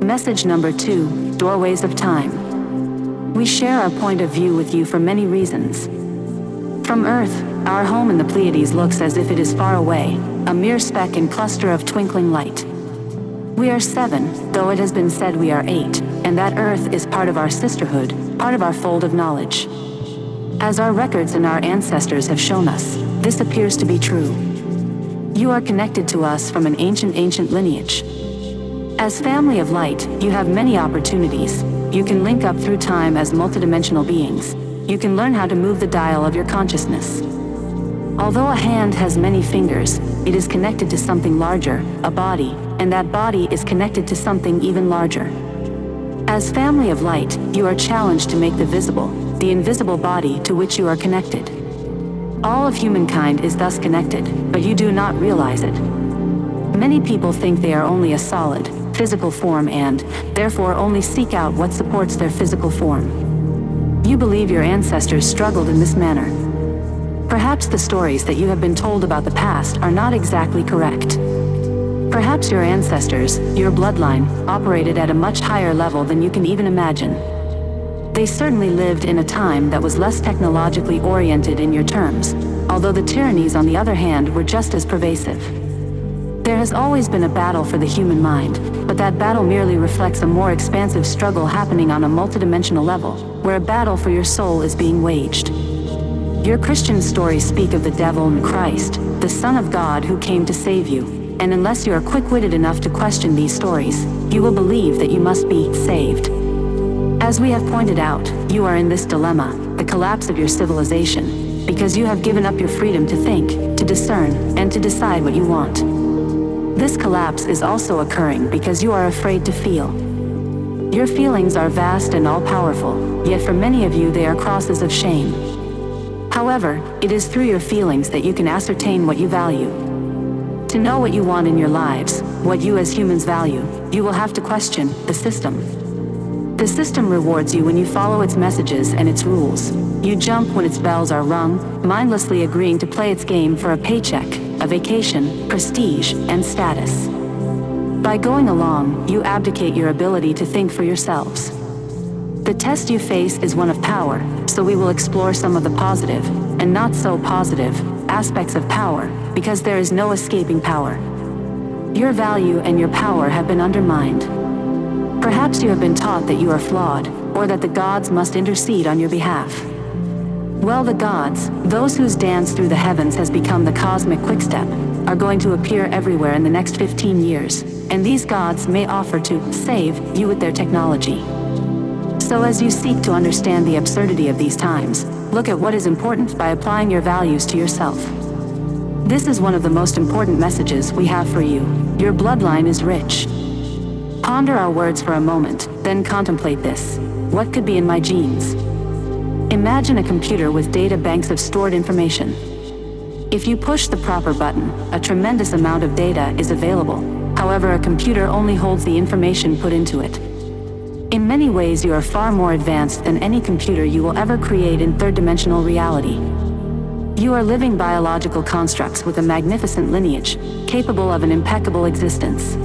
Message number 2, Doorways of Time. We share our point of view with you for many reasons. From Earth, our home in the Pleiades looks as if it is far away, a mere speck and cluster of twinkling light. We are 7, though it has been said we are 8, and that Earth is part of our sisterhood, part of our fold of knowledge. As our records and our ancestors have shown us, this appears to be true. You are connected to us from an ancient lineage. As family of light, you have many opportunities. You can link up through time as multidimensional beings. You can learn how to move the dial of your consciousness. Although a hand has many fingers, it is connected to something larger, a body, and that body is connected to something even larger. As family of light, you are challenged to make the invisible body to which you are connected. All of humankind is thus connected, but you do not realize it. Many people think they are only a solid, physical form and, therefore, only seek out what supports their physical form. You believe your ancestors struggled in this manner. Perhaps the stories that you have been told about the past are not exactly correct. Perhaps your ancestors, your bloodline, operated at a much higher level than you can even imagine. They certainly lived in a time that was less technologically oriented in your terms, although the tyrannies on the other hand were just as pervasive. There has always been a battle for the human mind, but that battle merely reflects a more expansive struggle happening on a multidimensional level, where a battle for your soul is being waged. Your Christian stories speak of the devil and Christ, the Son of God who came to save you, and unless you are quick-witted enough to question these stories, you will believe that you must be saved. As we have pointed out, you are in this dilemma, the collapse of your civilization, because you have given up your freedom to think, to discern, and to decide what you want. This collapse is also occurring because you are afraid to feel. Your feelings are vast and all-powerful, yet for many of you they are crosses of shame. However, it is through your feelings that you can ascertain what you value. To know what you want in your lives, what you as humans value, you will have to question the system. The system rewards you when you follow its messages and its rules. You jump when its bells are rung, mindlessly agreeing to play its game for a paycheck, a vacation, prestige, and status. By going along, you abdicate your ability to think for yourselves. The test you face is one of power, so we will explore some of the positive, and not so positive, aspects of power, because there is no escaping power. Your value and your power have been undermined. Perhaps you have been taught that you are flawed, or that the gods must intercede on your behalf. Well, the gods, those whose dance through the heavens has become the cosmic quickstep, are going to appear everywhere in the next 15 years, and these gods may offer to save you with their technology. So as you seek to understand the absurdity of these times, look at what is important by applying your values to yourself. This is one of the most important messages we have for you. Your bloodline is rich. Ponder our words for a moment, then contemplate this. What could be in my genes? Imagine a computer with data banks of stored information. If you push the proper button, a tremendous amount of data is available. However, a computer only holds the information put into it. In many ways, you are far more advanced than any computer you will ever create in third-dimensional reality. You are living biological constructs with a magnificent lineage, capable of an impeccable existence.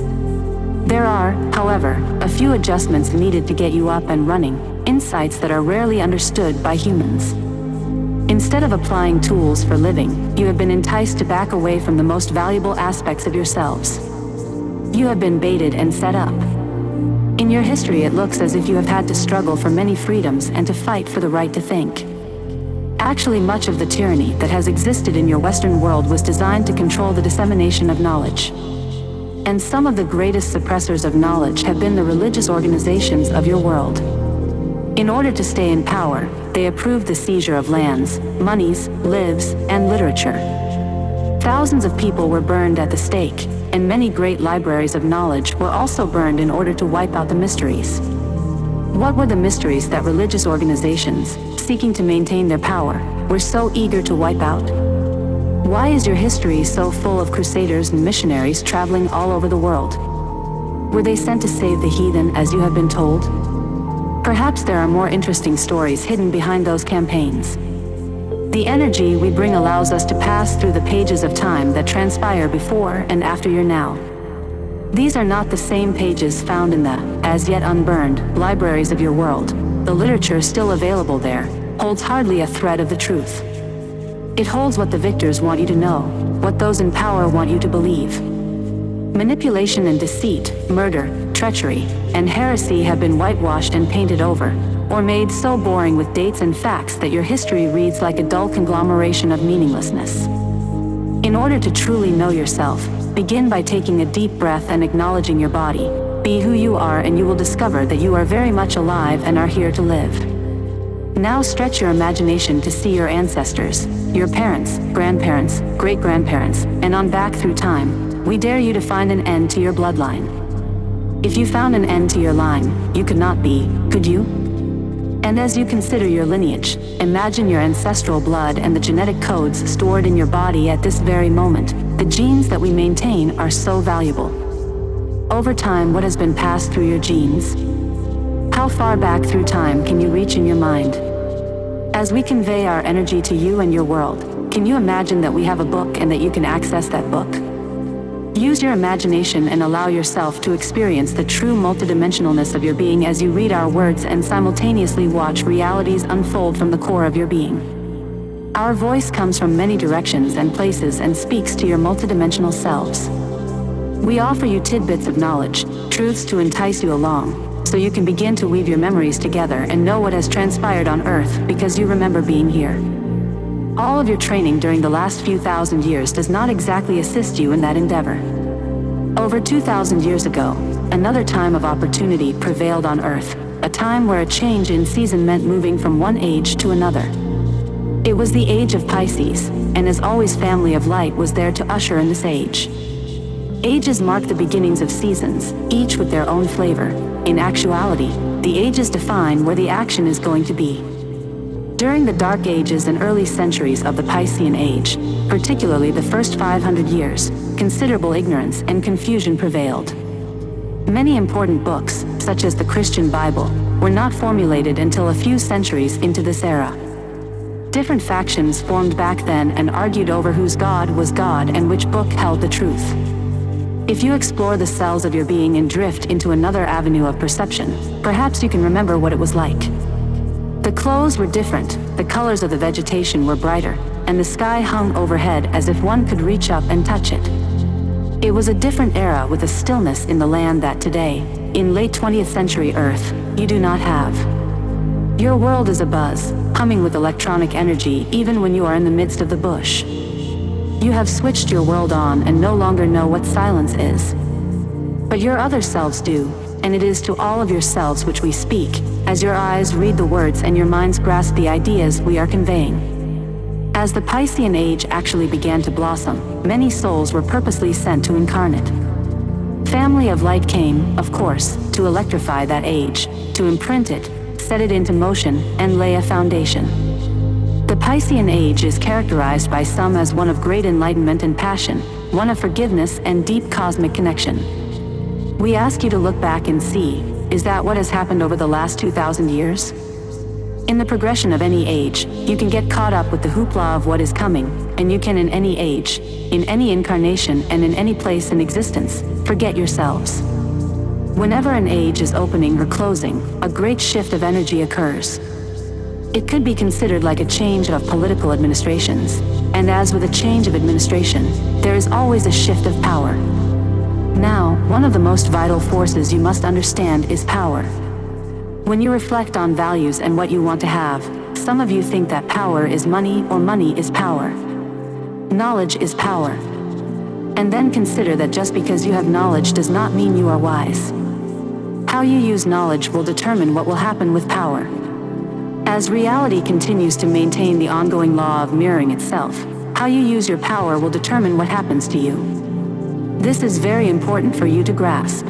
There are, however, a few adjustments needed to get you up and running, insights that are rarely understood by humans. Instead of applying tools for living, you have been enticed to back away from the most valuable aspects of yourselves. You have been baited and set up. In your history, it looks as if you have had to struggle for many freedoms and to fight for the right to think. Actually, much of the tyranny that has existed in your Western world was designed to control the dissemination of knowledge. And some of the greatest suppressors of knowledge have been the religious organizations of your world. In order to stay in power, they approved the seizure of lands, monies, lives, and literature. Thousands of people were burned at the stake, and many great libraries of knowledge were also burned in order to wipe out the mysteries. What were the mysteries that religious organizations, seeking to maintain their power, were so eager to wipe out? Why is your history so full of crusaders and missionaries traveling all over the world? Were they sent to save the heathen as you have been told? Perhaps there are more interesting stories hidden behind those campaigns. The energy we bring allows us to pass through the pages of time that transpire before and after your now. These are not the same pages found in the, as yet unburned, libraries of your world. The literature still available there holds hardly a thread of the truth. It holds what the victors want you to know, what those in power want you to believe. Manipulation and deceit, murder, treachery, and heresy have been whitewashed and painted over, or made so boring with dates and facts that your history reads like a dull conglomeration of meaninglessness. In order to truly know yourself, begin by taking a deep breath and acknowledging your body. Be who you are and you will discover that you are very much alive and are here to live. Now stretch your imagination to see your ancestors, your parents, grandparents, great-grandparents, and on back through time. We dare you to find an end to your bloodline. If you found an end to your line, you could not be, could you? And as you consider your lineage, imagine your ancestral blood and the genetic codes stored in your body at this very moment. The genes that we maintain are so valuable. Over time, what has been passed through your genes? How far back through time can you reach in your mind? As we convey our energy to you and your world, can you imagine that we have a book and that you can access that book? Use your imagination and allow yourself to experience the true multidimensionalness of your being as you read our words and simultaneously watch realities unfold from the core of your being. Our voice comes from many directions and places and speaks to your multidimensional selves. We offer you tidbits of knowledge, truths to entice you along, so you can begin to weave your memories together and know what has transpired on Earth because you remember being here. All of your training during the last few thousand years does not exactly assist you in that endeavor. Over 2,000 years ago, another time of opportunity prevailed on Earth, a time where a change in season meant moving from one age to another. It was the age of Pisces, and as always, family of light was there to usher in this age. Ages mark the beginnings of seasons, each with their own flavor. In actuality, the ages define where the action is going to be. During the dark ages and early centuries of the Piscean Age, particularly the first 500 years, considerable ignorance and confusion prevailed. Many important books, such as the Christian Bible, were not formulated until a few centuries into this era. Different factions formed back then and argued over whose God was God and which book held the truth. If you explore the cells of your being and drift into another avenue of perception, perhaps you can remember what it was like. The clothes were different, the colors of the vegetation were brighter, and the sky hung overhead as if one could reach up and touch it. It was a different era with a stillness in the land that today, in late 20th century Earth, you do not have. Your world is abuzz, humming with electronic energy even when you are in the midst of the bush. You have switched your world on and no longer know what silence is. But your other selves do, and it is to all of yourselves which we speak, as your eyes read the words and your minds grasp the ideas we are conveying. As the Piscean Age actually began to blossom, many souls were purposely sent to incarnate. Family of Light came, of course, to electrify that age, to imprint it, set it into motion, and lay a foundation. The Piscean Age is characterized by some as one of great enlightenment and passion, one of forgiveness and deep cosmic connection. We ask you to look back and see, is that what has happened over the last 2,000 years? In the progression of any age, you can get caught up with the hoopla of what is coming, and you can in any age, in any incarnation and in any place in existence, forget yourselves. Whenever an age is opening or closing, a great shift of energy occurs. It could be considered like a change of political administrations, and as with a change of administration, there is always a shift of power. Now, one of the most vital forces you must understand is power. When you reflect on values and what you want to have, some of you think that power is money or money is power. Knowledge is power. And then consider that just because you have knowledge does not mean you are wise. How you use knowledge will determine what will happen with power. As reality continues to maintain the ongoing law of mirroring itself, how you use your power will determine what happens to you. This is very important for you to grasp.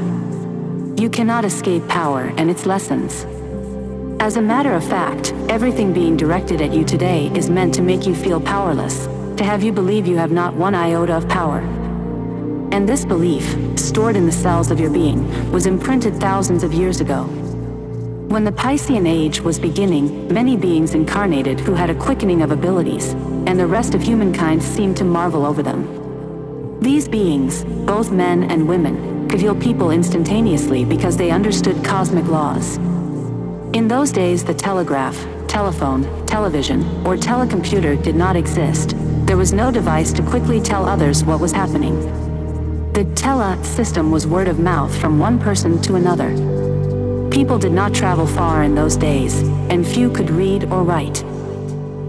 You cannot escape power and its lessons. As a matter of fact, everything being directed at you today is meant to make you feel powerless, to have you believe you have not one iota of power. And this belief, stored in the cells of your being, was imprinted thousands of years ago. When the Piscean Age was beginning, many beings incarnated who had a quickening of abilities, and the rest of humankind seemed to marvel over them. These beings, both men and women, could heal people instantaneously because they understood cosmic laws. In those days, the telegraph, telephone, television, or telecomputer did not exist. There was no device to quickly tell others what was happening. The system was word of mouth from one person to another. People did not travel far in those days, and few could read or write.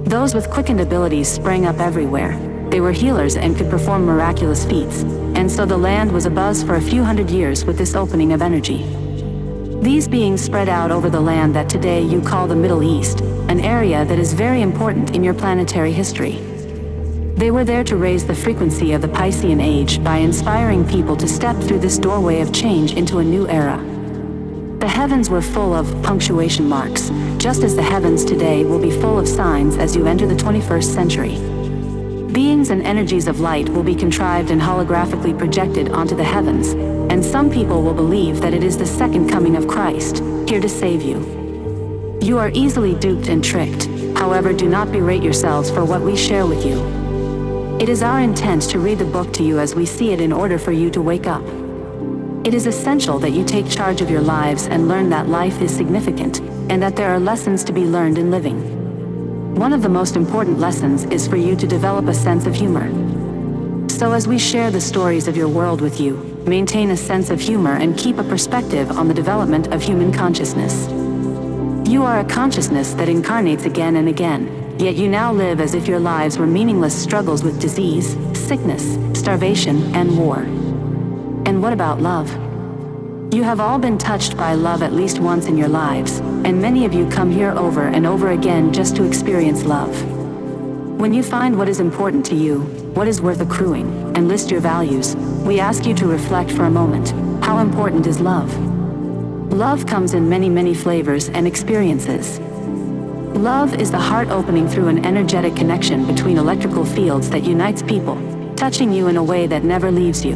Those with quickened abilities sprang up everywhere. They were healers and could perform miraculous feats, and so the land was abuzz for a few hundred years with this opening of energy. These beings spread out over the land that today you call the Middle East, an area that is very important in your planetary history. They were there to raise the frequency of the Piscean Age by inspiring people to step through this doorway of change into a new era. The heavens were full of punctuation marks, just as the heavens today will be full of signs as you enter the 21st century. Beings and energies of light will be contrived and holographically projected onto the heavens, and some people will believe that it is the second coming of Christ, here to save you. You are easily duped and tricked, however, do not berate yourselves for what we share with you. It is our intent to read the book to you as we see it in order for you to wake up. It is essential that you take charge of your lives and learn that life is significant, and that there are lessons to be learned in living. One of the most important lessons is for you to develop a sense of humor. So as we share the stories of your world with you, maintain a sense of humor and keep a perspective on the development of human consciousness. You are a consciousness that incarnates again and again, yet you now live as if your lives were meaningless struggles with disease, sickness, starvation, and war. And what about love? You have all been touched by love at least once in your lives, and many of you come here over and over again just to experience love. When you find what is important to you, what is worth accruing, and list your values, we ask you to reflect for a moment. How important is love? Love comes in many, many flavors and experiences. Love is the heart opening through an energetic connection between electrical fields that unites people, touching you in a way that never leaves you.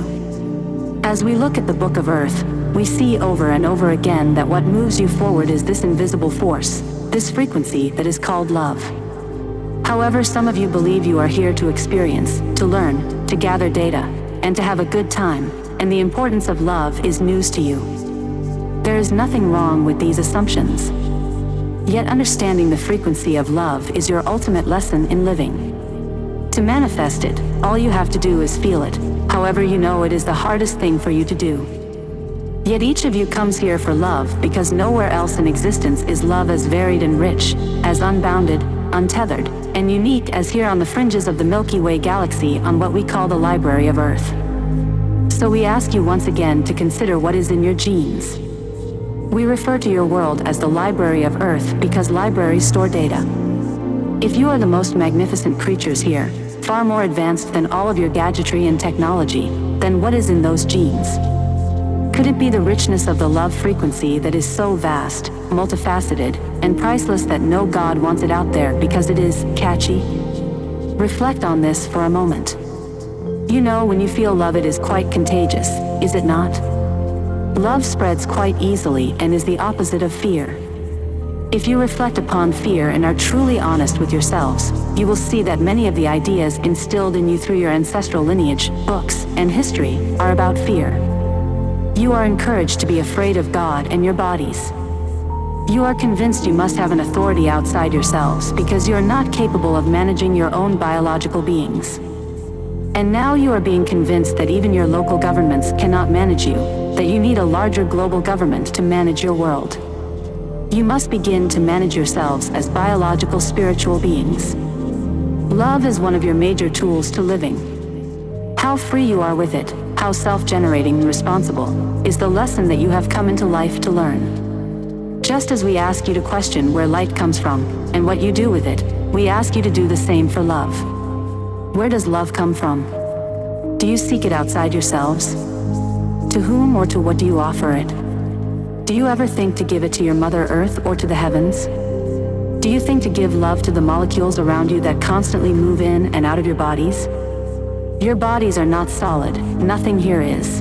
As we look at the Book of Earth, we see over and over again that what moves you forward is this invisible force, this frequency that is called love. However, some of you believe you are here to experience, to learn, to gather data, and to have a good time, and the importance of love is news to you. There is nothing wrong with these assumptions. Yet understanding the frequency of love is your ultimate lesson in living. To manifest it, all you have to do is feel it. However, you know it is the hardest thing for you to do. Yet each of you comes here for love because nowhere else in existence is love as varied and rich, as unbounded, untethered, and unique as here on the fringes of the Milky Way galaxy on what we call the Library of Earth. So we ask you once again to consider what is in your genes. We refer to your world as the Library of Earth because libraries store data. If you are the most magnificent creatures here, far more advanced than all of your gadgetry and technology, then what is in those genes? Could it be the richness of the love frequency that is so vast, multifaceted, and priceless that no God wants it out there because it is catchy? Reflect on this for a moment. You know, when you feel love, it is quite contagious, is it not? Love spreads quite easily and is the opposite of fear. If you reflect upon fear and are truly honest with yourselves, you will see that many of the ideas instilled in you through your ancestral lineage, books, and history are about fear. You are encouraged to be afraid of God and your bodies. You are convinced you must have an authority outside yourselves because you are not capable of managing your own biological beings. And now you are being convinced that even your local governments cannot manage you, that you need a larger global government to manage your world. You must begin to manage yourselves as biological spiritual beings. Love is one of your major tools to living. How free you are with it, how self-generating and responsible, is the lesson that you have come into life to learn. Just as we ask you to question where light comes from and what you do with it, we ask you to do the same for love. Where does love come from? Do you seek it outside yourselves? To whom or to what do you offer it? Do you ever think to give it to your Mother Earth or to the heavens? Do you think to give love to the molecules around you that constantly move in and out of your bodies? Your bodies are not solid, nothing here is.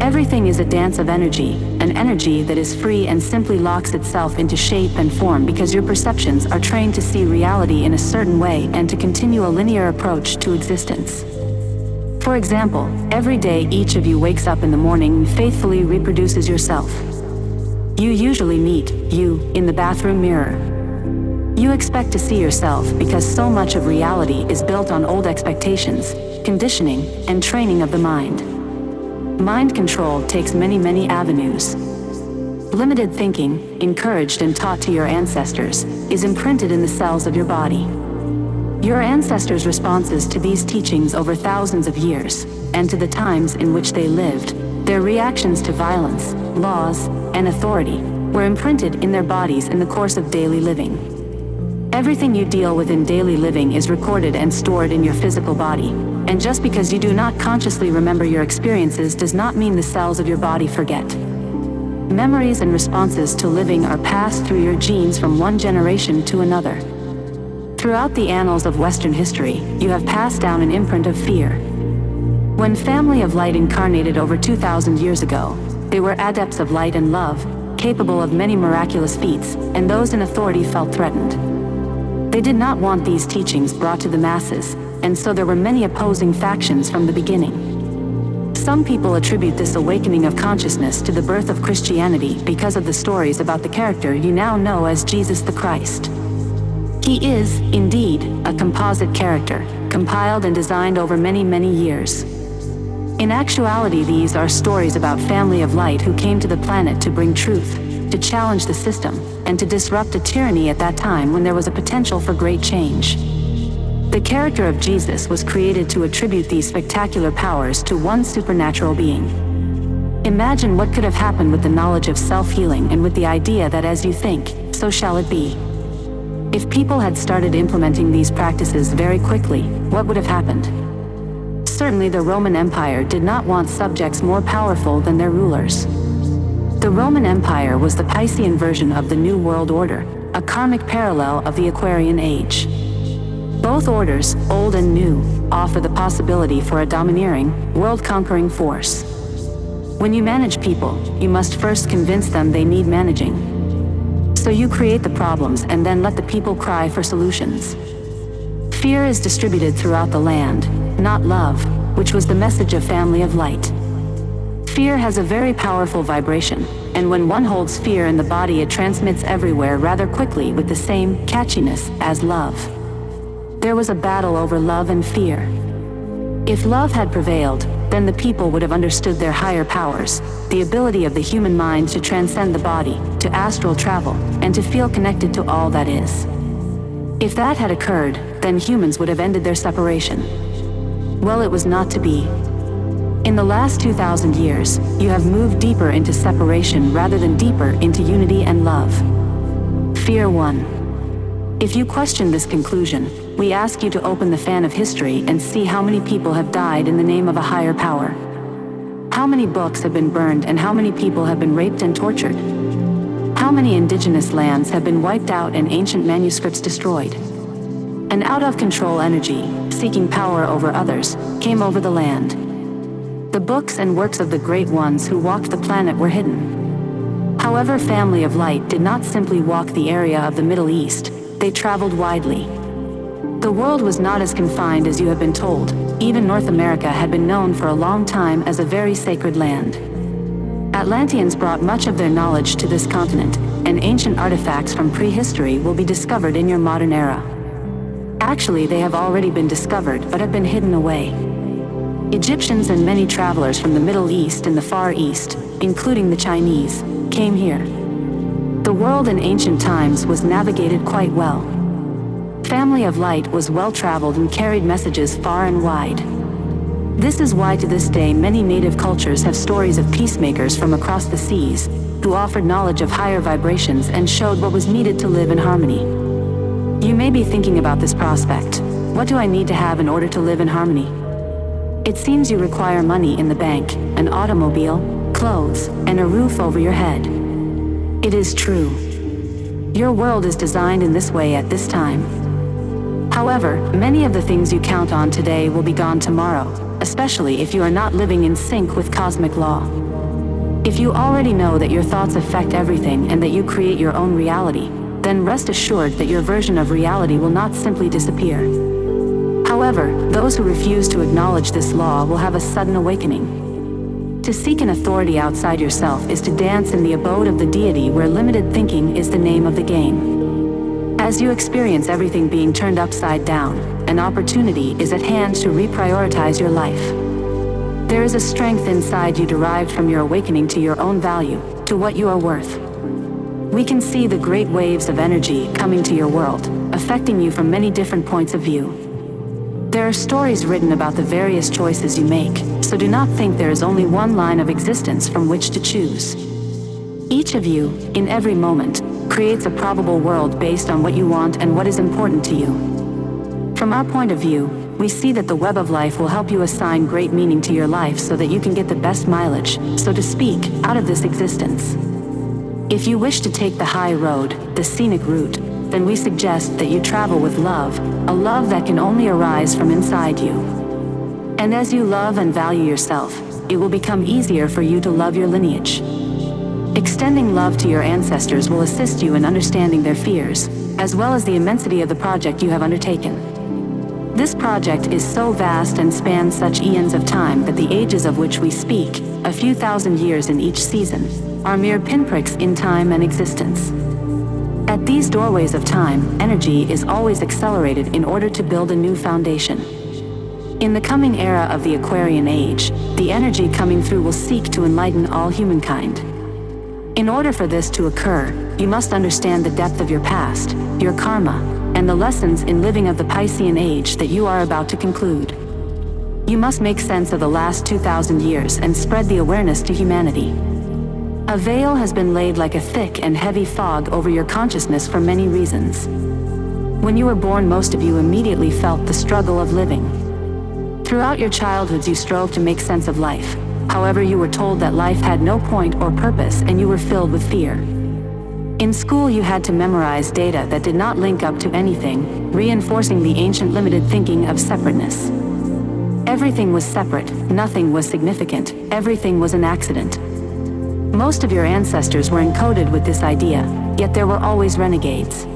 Everything is a dance of energy, an energy that is free and simply locks itself into shape and form because your perceptions are trained to see reality in a certain way and to continue a linear approach to existence. For example, every day each of you wakes up in the morning and faithfully reproduces yourself. You usually meet you in the bathroom mirror. You expect to see yourself because so much of reality is built on old expectations, conditioning, and training of the mind. Mind control takes many avenues. Limited thinking, encouraged and taught to your ancestors, is imprinted in the cells of your body. Your ancestors' responses to these teachings over thousands of years, and to the times in which they lived, their reactions to violence, laws, and authority, were imprinted in their bodies in the course of daily living. Everything you deal with in daily living is recorded and stored in your physical body, and just because you do not consciously remember your experiences does not mean the cells of your body forget. Memories and responses to living are passed through your genes from one generation to another. Throughout the annals of Western history, you have passed down an imprint of fear. When Family of Light incarnated over 2,000 years ago, they were adepts of light and love, capable of many miraculous feats, and those in authority felt threatened. They did not want these teachings brought to the masses, and so there were many opposing factions from the beginning. Some people attribute this awakening of consciousness to the birth of Christianity because of the stories about the character you now know as Jesus the Christ. He is, indeed, a composite character, compiled and designed over many years. In actuality, these are stories about Family of Light who came to the planet to bring truth, to challenge the system, and to disrupt a tyranny at that time when there was a potential for great change. The character of Jesus was created to attribute these spectacular powers to one supernatural being. Imagine what could have happened with the knowledge of self-healing and with the idea that as you think, so shall it be. If people had started implementing these practices very quickly, what would have happened? Certainly the Roman Empire did not want subjects more powerful than their rulers. The Roman Empire was the Piscean version of the New World Order, a karmic parallel of the Aquarian Age. Both orders, old and new, offer the possibility for a domineering, world-conquering force. When you manage people, you must first convince them they need managing. So you create the problems and then let the people cry for solutions. Fear is distributed throughout the land, not love, which was the message of Family of Light. Fear has a very powerful vibration, and when one holds fear in the body it transmits everywhere rather quickly with the same catchiness as love. There was a battle over love and fear. If love had prevailed, then the people would have understood their higher powers, the ability of the human mind to transcend the body, to astral travel, and to feel connected to all that is. If that had occurred, then humans would have ended their separation. Well, it was not to be. In the last 2,000 years, you have moved deeper into separation rather than deeper into unity and love. Fear won. If you question this conclusion, we ask you to open the fan of history and see how many people have died in the name of a higher power. How many books have been burned and how many people have been raped and tortured? How many indigenous lands have been wiped out and ancient manuscripts destroyed? An out-of-control energy, seeking power over others, came over the land. The books and works of the great ones who walked the planet were hidden. However, Family of Light did not simply walk the area of the Middle East, they traveled widely. The world was not as confined as you have been told. Even North America had been known for a long time as a very sacred land. Atlanteans brought much of their knowledge to this continent, and ancient artifacts from prehistory will be discovered in your modern era. Actually, they have already been discovered but have been hidden away. Egyptians and many travelers from the Middle East and the Far East, including the Chinese, came here. The world in ancient times was navigated quite well. Family of Light was well-traveled and carried messages far and wide. This is why to this day many native cultures have stories of peacemakers from across the seas, who offered knowledge of higher vibrations and showed what was needed to live in harmony. You may be thinking about this prospect. What do I need to have in order to live in harmony? It seems you require money in the bank, an automobile, clothes, and a roof over your head. It is true. Your world is designed in this way at this time. However, many of the things you count on today will be gone tomorrow, especially if you are not living in sync with cosmic law. If you already know that your thoughts affect everything and that you create your own reality, then rest assured that your version of reality will not simply disappear. However, However, those who refuse to acknowledge this law will have a sudden awakening. To seek an authority outside yourself is to dance in the abode of the deity where limited thinking is the name of the game. As you experience everything being turned upside down, an opportunity is at hand to reprioritize your life. There is a strength inside you derived from your awakening to your own value, to what you are worth. We can see the great waves of energy coming to your world, affecting you from many different points of view. There are stories written about the various choices you make, so do not think there is only one line of existence from which to choose. Each of you, in every moment, creates a probable world based on what you want and what is important to you. From our point of view, we see that the web of life will help you assign great meaning to your life so that you can get the best mileage, so to speak, out of this existence. If you wish to take the high road, the scenic route, then we suggest that you travel with love, a love that can only arise from inside you. And as you love and value yourself, it will become easier for you to love your lineage. Extending love to your ancestors will assist you in understanding their fears, as well as the immensity of the project you have undertaken. This project is so vast and spans such eons of time that the ages of which we speak, a few thousand years in each season, are mere pinpricks in time and existence. At these doorways of time, energy is always accelerated in order to build a new foundation. In the coming era of the Aquarian Age, the energy coming through will seek to enlighten all humankind. In order for this to occur, you must understand the depth of your past, your karma, and the lessons in living of the Piscean Age that you are about to conclude. You must make sense of the last 2,000 years and spread the awareness to humanity. A veil has been laid like a thick and heavy fog over your consciousness for many reasons. When you were born, most of you immediately felt the struggle of living. Throughout your childhoods, you strove to make sense of life. However, you were told that life had no point or purpose and you were filled with fear. In school, you had to memorize data that did not link up to anything, reinforcing the ancient limited thinking of separateness. Everything was separate, nothing was significant, everything was an accident. Most of your ancestors were encoded with this idea, yet there were always renegades.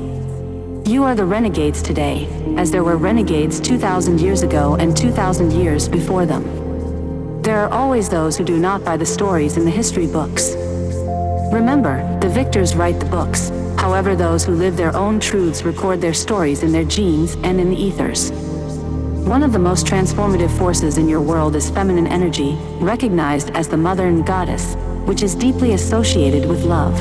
You are the renegades today, as there were renegades 2,000 years ago and 2,000 years before them. There are always those who do not buy the stories in the history books. Remember, the victors write the books, however those who live their own truths record their stories in their genes and in the ethers. One of the most transformative forces in your world is feminine energy, recognized as the mother and goddess, which is deeply associated with love.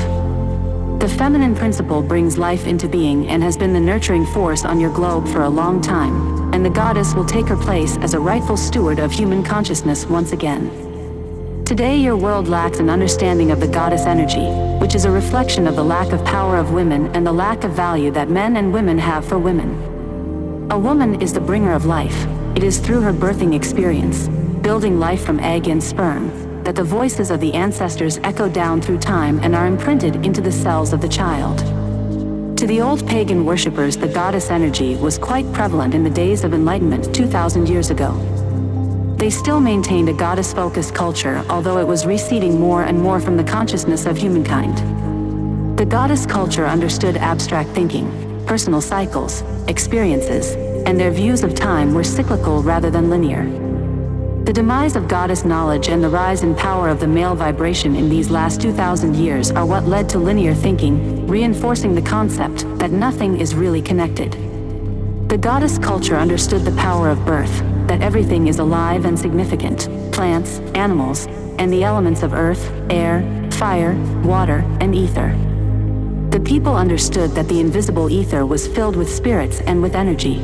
The feminine principle brings life into being and has been the nurturing force on your globe for a long time, and the goddess will take her place as a rightful steward of human consciousness once again. Today your world lacks an understanding of the goddess energy, which is a reflection of the lack of power of women and the lack of value that men and women have for women. A woman is the bringer of life. It is through her birthing experience, building life from egg and sperm, that the voices of the ancestors echo down through time and are imprinted into the cells of the child. To the old pagan worshippers, the goddess energy was quite prevalent in the days of enlightenment 2,000 years ago. They still maintained a goddess-focused culture, although it was receding more and more from the consciousness of humankind. The goddess culture understood abstract thinking, personal cycles, experiences, and their views of time were cyclical rather than linear. The demise of goddess knowledge and the rise in power of the male vibration in these last 2,000 years are what led to linear thinking, reinforcing the concept that nothing is really connected. The goddess culture understood the power of birth, that everything is alive and significant, plants, animals, and the elements of earth, air, fire, water, and ether. The people understood that the invisible ether was filled with spirits and with energy.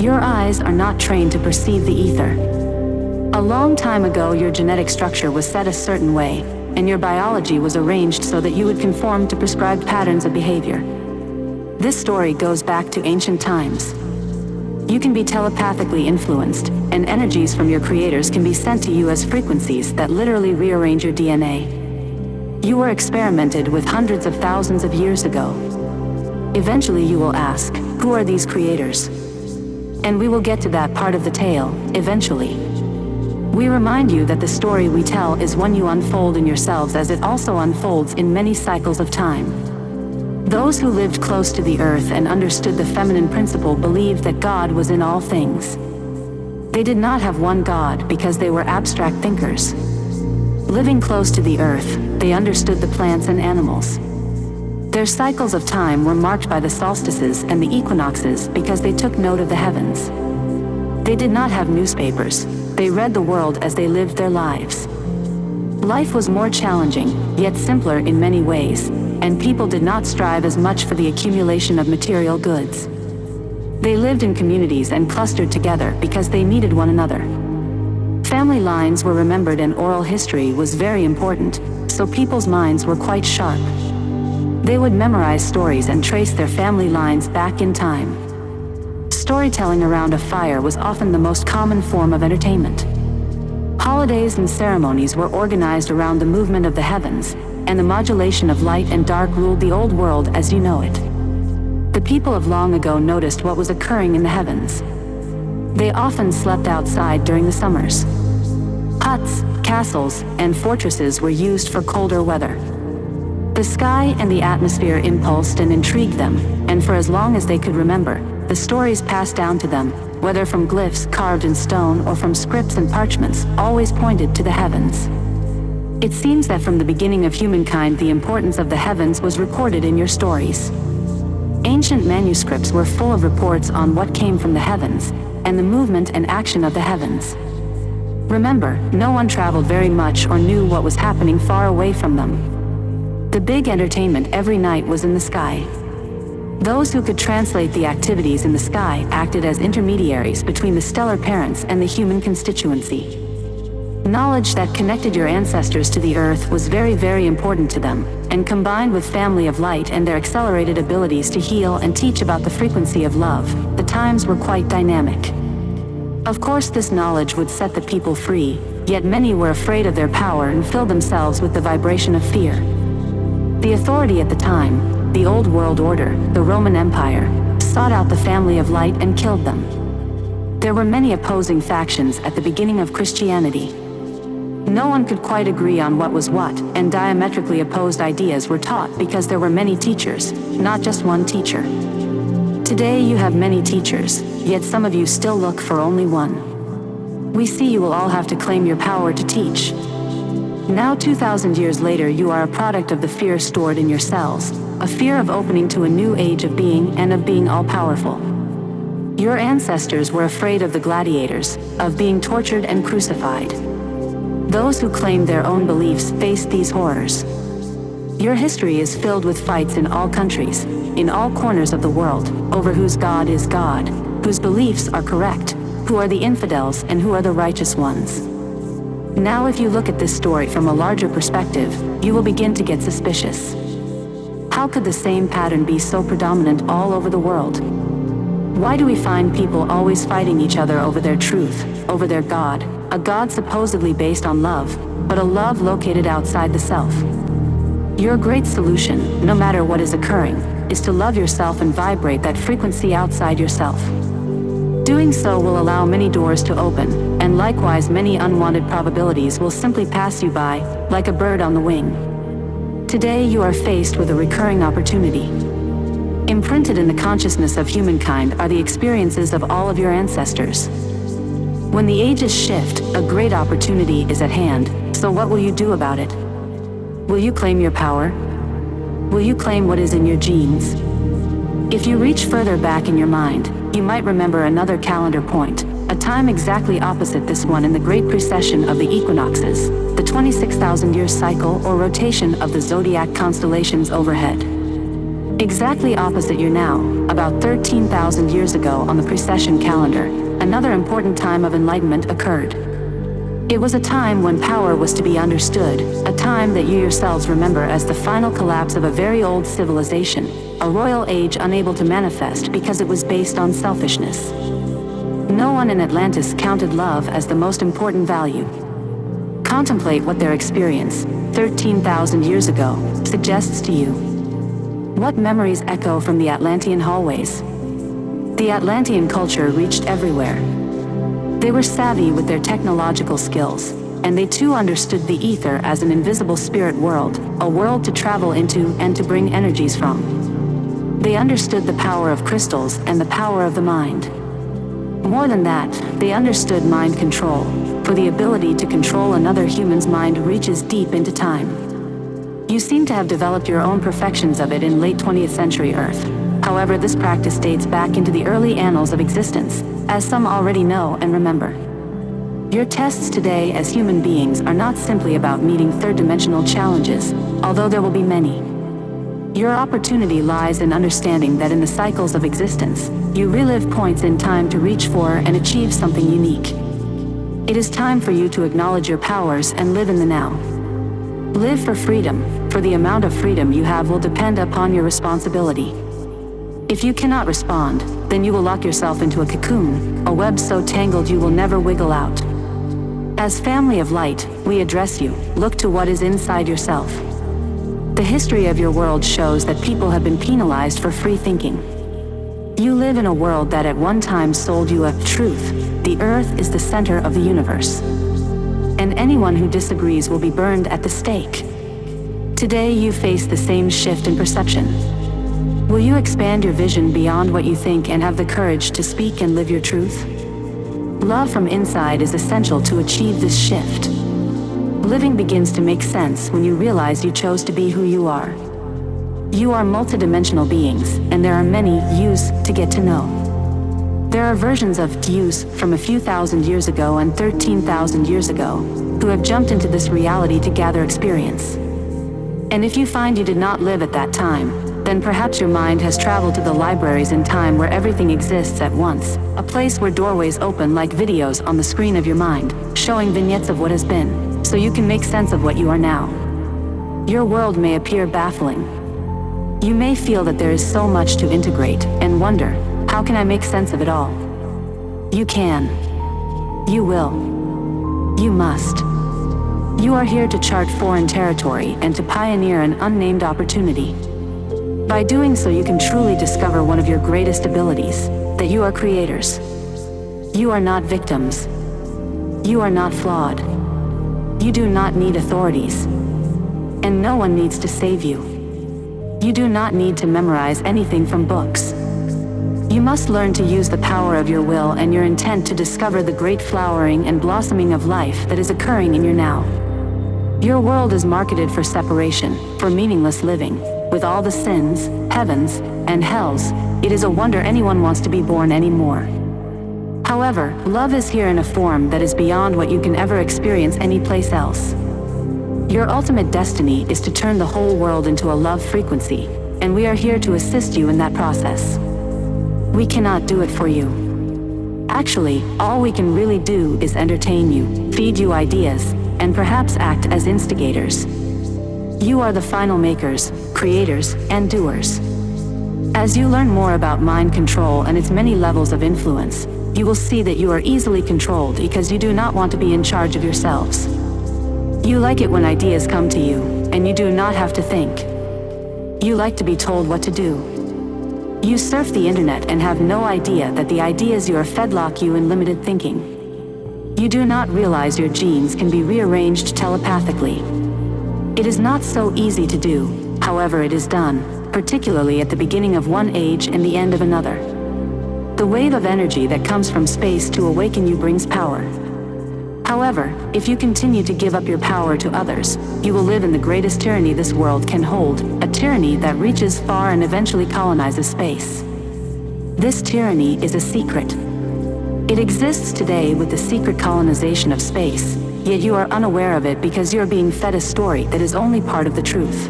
Your eyes are not trained to perceive the ether. A long time ago, your genetic structure was set a certain way, and your biology was arranged so that you would conform to prescribed patterns of behavior. This story goes back to ancient times. You can be telepathically influenced, and energies from your creators can be sent to you as frequencies that literally rearrange your DNA. You were experimented with hundreds of thousands of years ago. Eventually you will ask, who are these creators? And we will get to that part of the tale, eventually. We remind you that the story we tell is one you unfold in yourselves as it also unfolds in many cycles of time. Those who lived close to the earth and understood the feminine principle believed that God was in all things. They did not have one God because they were abstract thinkers. Living close to the earth, they understood the plants and animals. Their cycles of time were marked by the solstices and the equinoxes because they took note of the heavens. They did not have newspapers. They read the world as they lived their lives. Life was more challenging, yet simpler in many ways, and people did not strive as much for the accumulation of material goods. They lived in communities and clustered together because they needed one another. Family lines were remembered and oral history was very important, so people's minds were quite sharp. They would memorize stories and trace their family lines back in time. Storytelling around a fire was often the most common form of entertainment. Holidays and ceremonies were organized around the movement of the heavens, and the modulation of light and dark ruled the old world as you know it. The people of long ago noticed what was occurring in the heavens. They often slept outside during the summers. Huts, castles, and fortresses were used for colder weather. The sky and the atmosphere impulsed and intrigued them, and for as long as they could remember, the stories passed down to them, whether from glyphs carved in stone or from scripts and parchments, always pointed to the heavens. It seems that from the beginning of humankind the importance of the heavens was recorded in your stories. Ancient manuscripts were full of reports on what came from the heavens, and the movement and action of the heavens. Remember, no one traveled very much or knew what was happening far away from them. The big entertainment every night was in the sky. Those who could translate the activities in the sky acted as intermediaries between the stellar parents and the human constituency. Knowledge that connected your ancestors to the earth was very, very important to them, and combined with family of light and their accelerated abilities to heal and teach about the frequency of love, the times were quite dynamic. Of course, this knowledge would set the people free, yet many were afraid of their power and filled themselves with the vibration of fear. The authority at the time, the old world order, the Roman Empire, sought out the family of light and killed them. There were many opposing factions at the beginning of Christianity. No one could quite agree on what was what, and diametrically opposed ideas were taught because there were many teachers, not just one teacher. Today you have many teachers, yet some of you still look for only one. We see you will all have to claim your power to teach. Now 2,000 years later you are a product of the fear stored in your cells, a fear of opening to a new age of being and of being all-powerful. Your ancestors were afraid of the gladiators, of being tortured and crucified. Those who claimed their own beliefs faced these horrors. Your history is filled with fights in all countries, in all corners of the world, over whose God is God, whose beliefs are correct, who are the infidels and who are the righteous ones. Now if you look at this story from a larger perspective, you will begin to get suspicious. How could the same pattern be so predominant all over the world? Why do we find people always fighting each other over their truth, over their God, a God supposedly based on love, but a love located outside the self? Your great solution, no matter what is occurring, is to love yourself and vibrate that frequency outside yourself. Doing so will allow many doors to open, and likewise many unwanted probabilities will simply pass you by, like a bird on the wing. Today you are faced with a recurring opportunity. Imprinted in the consciousness of humankind are the experiences of all of your ancestors. When the ages shift, a great opportunity is at hand, so what will you do about it? Will you claim your power? Will you claim what is in your genes? If you reach further back in your mind, you might remember another calendar point, a time exactly opposite this one in the great precession of the equinoxes, the 26,000-year cycle or rotation of the zodiac constellations overhead. Exactly opposite you now, about 13,000 years ago on the precession calendar, another important time of enlightenment occurred. It was a time when power was to be understood, a time that you yourselves remember as the final collapse of a very old civilization, a royal age unable to manifest because it was based on selfishness. No one in Atlantis counted love as the most important value. Contemplate what their experience, 13,000 years ago, suggests to you. What memories echo from the Atlantean hallways? The Atlantean culture reached everywhere. They were savvy with their technological skills, and they too understood the ether as an invisible spirit world, a world to travel into and to bring energies from. They understood the power of crystals and the power of the mind. More than that, they understood mind control, for the ability to control another human's mind reaches deep into time. You seem to have developed your own perfections of it in late 20th century Earth. However, this practice dates back into the early annals of existence, as some already know and remember. Your tests today as human beings are not simply about meeting third-dimensional challenges, although there will be many. Your opportunity lies in understanding that in the cycles of existence, you relive points in time to reach for and achieve something unique. It is time for you to acknowledge your powers and live in the now. Live for freedom, for the amount of freedom you have will depend upon your responsibility. If you cannot respond, then you will lock yourself into a cocoon, a web so tangled you will never wiggle out. As family of light, we address you, look to what is inside yourself. The history of your world shows that people have been penalized for free thinking. You live in a world that at one time sold you a truth: the earth is the center of the universe. And anyone who disagrees will be burned at the stake. Today you face the same shift in perception. Will you expand your vision beyond what you think and have the courage to speak and live your truth? Love from inside is essential to achieve this shift. Living begins to make sense when you realize you chose to be who you are. You are multidimensional beings, and there are many yous to get to know. There are versions of yous from a few thousand years ago and 13,000 years ago who have jumped into this reality to gather experience. And if you find you did not live at that time, then perhaps your mind has traveled to the libraries in time where everything exists at once, a place where doorways open like videos on the screen of your mind, showing vignettes of what has been, so you can make sense of what you are now. Your world may appear baffling. You may feel that there is so much to integrate, and wonder, how can I make sense of it all? You can. You will. You must. You are here to chart foreign territory and to pioneer an unnamed opportunity. By doing so, you can truly discover one of your greatest abilities, that you are creators. You are not victims. You are not flawed. You do not need authorities. And no one needs to save you. You do not need to memorize anything from books. You must learn to use the power of your will and your intent to discover the great flowering and blossoming of life that is occurring in your now. Your world is marketed for separation, for meaningless living. With all the sins, heavens, and hells, it is a wonder anyone wants to be born anymore. However, love is here in a form that is beyond what you can ever experience anyplace else. Your ultimate destiny is to turn the whole world into a love frequency, and we are here to assist you in that process. We cannot do it for you. Actually, all we can really do is entertain you, feed you ideas, and perhaps act as instigators. You are the final makers, creators, and doers. As you learn more about mind control and its many levels of influence, you will see that you are easily controlled because you do not want to be in charge of yourselves. You like it when ideas come to you, and you do not have to think. You like to be told what to do. You surf the internet and have no idea that the ideas you are fed lock you in limited thinking. You do not realize your genes can be rearranged telepathically. It is not so easy to do, however it is done, particularly at the beginning of one age and the end of another. The wave of energy that comes from space to awaken you brings power. However, if you continue to give up your power to others, you will live in the greatest tyranny this world can hold, a tyranny that reaches far and eventually colonizes space. This tyranny is a secret. It exists today with the secret colonization of space, yet you are unaware of it because you are being fed a story that is only part of the truth.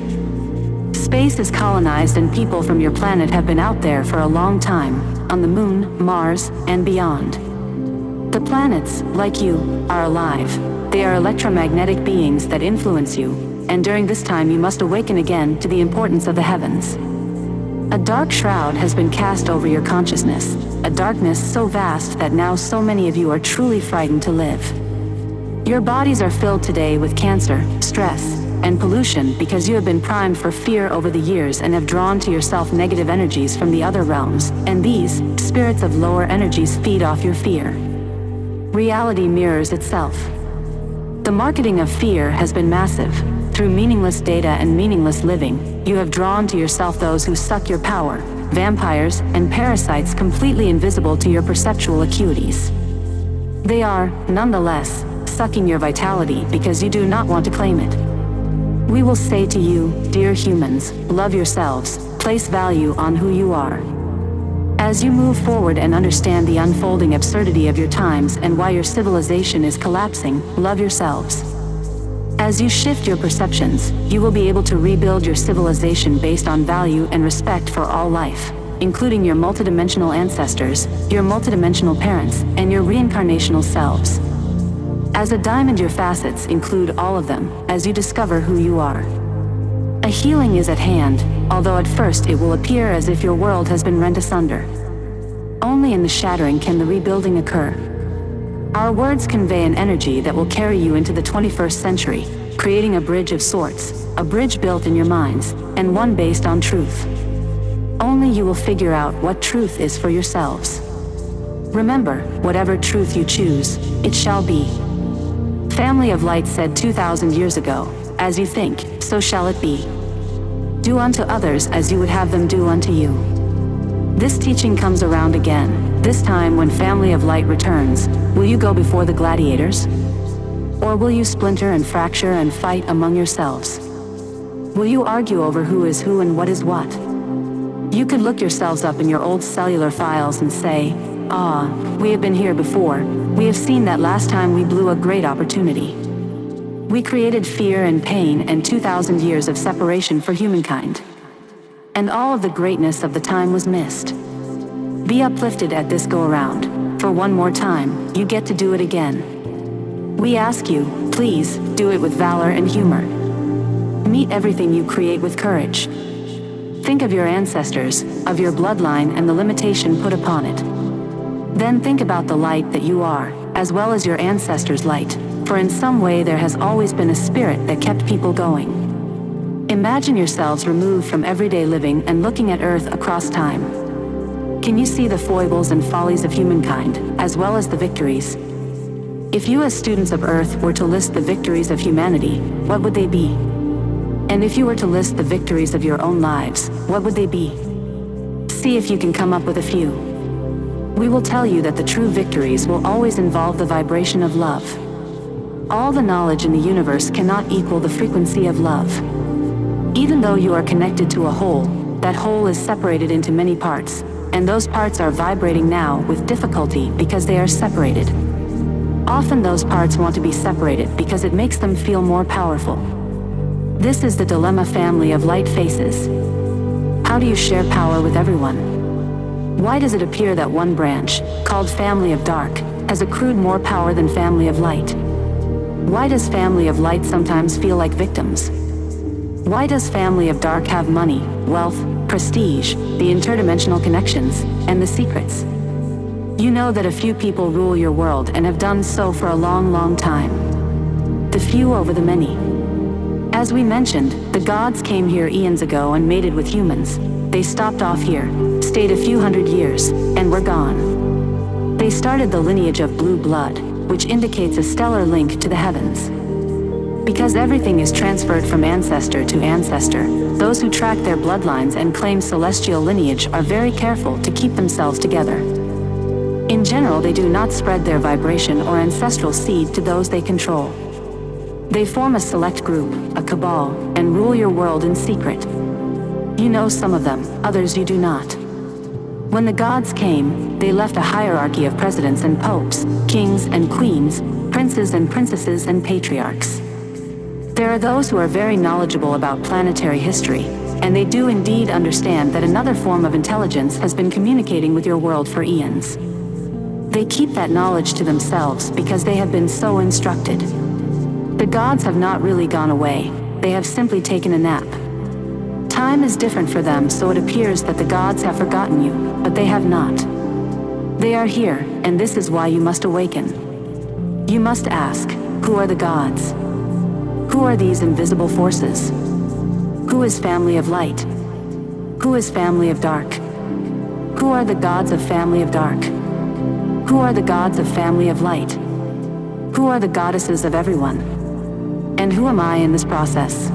Space is colonized and people from your planet have been out there for a long time, on the moon, Mars, and beyond. The planets, like you, are alive. They are electromagnetic beings that influence you, and during this time you must awaken again to the importance of the heavens. A dark shroud has been cast over your consciousness, a darkness so vast that now so many of you are truly frightened to live. Your bodies are filled today with cancer, stress, and pollution because you have been primed for fear over the years and have drawn to yourself negative energies from the other realms, and these, spirits of lower energies, feed off your fear. Reality mirrors itself. The marketing of fear has been massive. Through meaningless data and meaningless living, you have drawn to yourself those who suck your power, vampires, and parasites completely invisible to your perceptual acuities. They are, nonetheless, sucking your vitality because you do not want to claim it. We will say to you, dear humans, love yourselves, place value on who you are. As you move forward and understand the unfolding absurdity of your times and why your civilization is collapsing, love yourselves. As you shift your perceptions, you will be able to rebuild your civilization based on value and respect for all life, including your multidimensional ancestors, your multidimensional parents, and your reincarnational selves. As a diamond, your facets include all of them, as you discover who you are. A healing is at hand, although at first it will appear as if your world has been rent asunder. Only in the shattering can the rebuilding occur. Our words convey an energy that will carry you into the 21st century, creating a bridge of sorts, a bridge built in your minds, and one based on truth. Only you will figure out what truth is for yourselves. Remember, whatever truth you choose, it shall be. Family of Light said 2,000 years ago, as you think, so shall it be. Do unto others as you would have them do unto you. This teaching comes around again, this time when Family of Light returns. Will you go before the gladiators? Or will you splinter and fracture and fight among yourselves? Will you argue over who is who and what is what? You could look yourselves up in your old cellular files and say, we have been here before. We have seen that last time we blew a great opportunity. We created fear and pain and 2,000 years of separation for humankind. And all of the greatness of the time was missed. Be uplifted at this go-around. For one more time, you get to do it again. We ask you, please, do it with valor and humor. Meet everything you create with courage. Think of your ancestors, of your bloodline and the limitation put upon it. Then think about the light that you are, as well as your ancestors' light, for in some way there has always been a spirit that kept people going. Imagine yourselves removed from everyday living and looking at Earth across time. Can you see the foibles and follies of humankind, as well as the victories? If you as students of Earth were to list the victories of humanity, what would they be? And if you were to list the victories of your own lives, what would they be? See if you can come up with a few. We will tell you that the true victories will always involve the vibration of love. All the knowledge in the universe cannot equal the frequency of love. Even though you are connected to a whole, that whole is separated into many parts, and those parts are vibrating now with difficulty because they are separated. Often those parts want to be separated because it makes them feel more powerful. This is the dilemma Family of Light faces. How do you share power with everyone? Why does it appear that one branch, called Family of Dark, has accrued more power than Family of Light? Why does Family of Light sometimes feel like victims? Why does Family of Dark have money, wealth, prestige, the interdimensional connections, and the secrets? You know that a few people rule your world and have done so for a long, long time. The few over the many. As we mentioned, the gods came here eons ago and mated with humans. They stopped off here, stayed a few hundred years, and were gone. They started the lineage of blue blood, which indicates a stellar link to the heavens. Because everything is transferred from ancestor to ancestor, those who track their bloodlines and claim celestial lineage are very careful to keep themselves together. In general, they do not spread their vibration or ancestral seed to those they control. They form a select group, a cabal, and rule your world in secret. You know some of them, others you do not. When the gods came, they left a hierarchy of presidents and popes, kings and queens, princes and princesses and patriarchs. There are those who are very knowledgeable about planetary history, and they do indeed understand that another form of intelligence has been communicating with your world for eons. They keep that knowledge to themselves because they have been so instructed. The gods have not really gone away, they have simply taken a nap. Time is different for them, so it appears that the gods have forgotten you, but they have not. They are here, and this is why you must awaken. You must ask, who are the gods? Who are these invisible forces? Who is Family of Light? Who is Family of Dark? Who are the gods of Family of Dark? Who are the gods of Family of Light? Who are the goddesses of everyone? And who am I in this process?